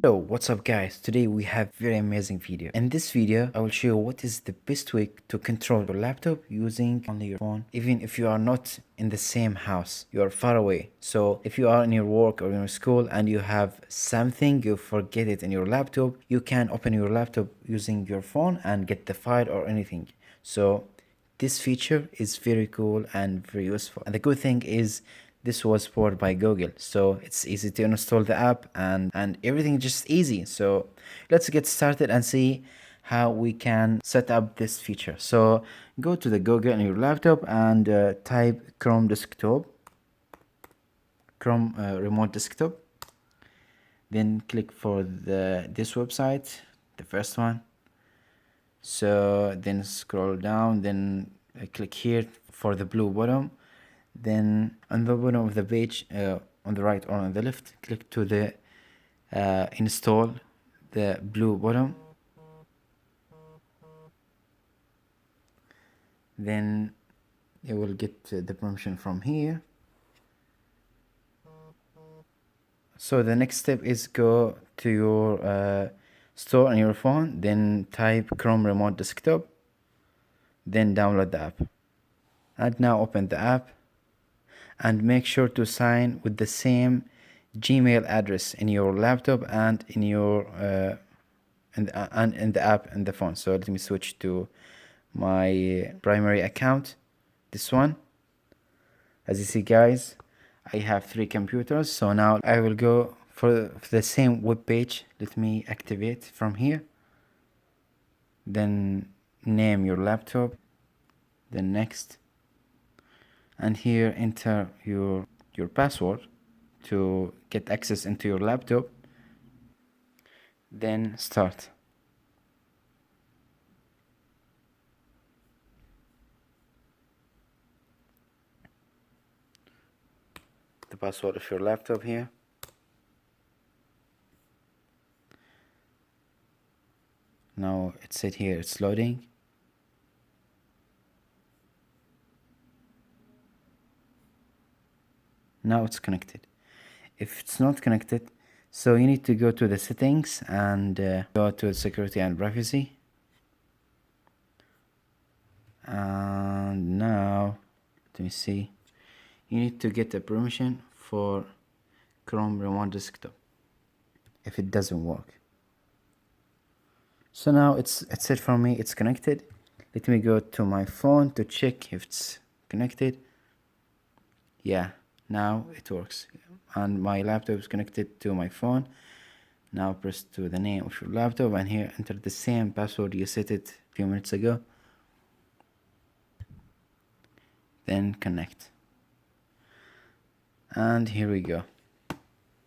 Hello, what's up guys? Today we have very amazing video. In this video, I will show you what is the best way to control your laptop using only your phone. Even if you are not in the same house, you are far away. So if you are in your work or in your school and you have something, you forget it in your laptop, you can open your laptop using your phone and get the file or anything. So this feature is very cool and very useful. And the good thing is this was powered by Google, so it's easy to install the app and everything just easy. So let's get started and see how we can set up this feature. So go to the Google on your laptop and type Chrome desktop, Chrome remote desktop. Then click for this website, the first one. So then scroll down, then click here for the blue bottom. Then on the bottom of the page, on the right or on the left, click to the install, the blue bottom. Then you will get the permission from here. So the next step is go to your store on your phone, then type Chrome remote desktop, then download the app. And now open the app and make sure to sign with the same Gmail address in your laptop and in your and in the app and the phone. So let me switch to my primary account, this one. As you see guys, I have 3 computers, so now I will go for the same web page. Let me activate from here, then name your laptop, then next, and here enter your password to get access into your laptop, then start. The password of your laptop here. Now it said here it's loading. Now it's connected. If it's not connected, so you need to go to the settings and go to security and privacy. And now let me see, you need to get a permission for Chrome remote desktop if it doesn't work. So now it's said for me it's connected. Let me go to my phone to check if it's connected. Yeah, now it works and my laptop is connected to my phone. Now press to the name of your laptop and here enter the same password you set it a few minutes ago, then connect, and here we go.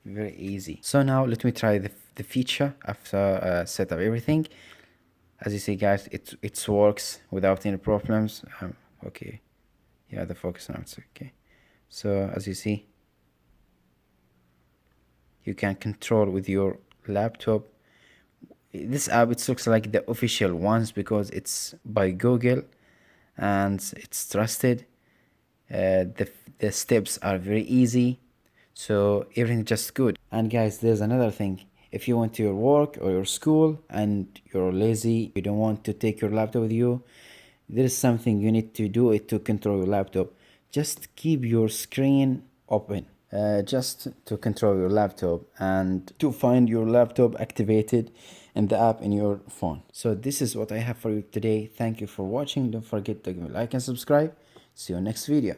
Very easy. So now let me try the feature after set up everything. As you see guys, it works without any problems. Okay, yeah, the focus now it's okay. So as you see, you can control with your laptop. This app, it looks like the official ones because it's by Google and it's trusted. The steps are very easy, so everything just good. And guys, there's another thing. If you went to your work or your school and you're lazy, you don't want to take your laptop with you, there is something you need to do it to control your laptop. Just keep your screen open, just to control your laptop and to find your laptop activated in the app in your phone. So this is what I have for you today. Thank you for watching. Don't forget to give a like and subscribe. See you next video.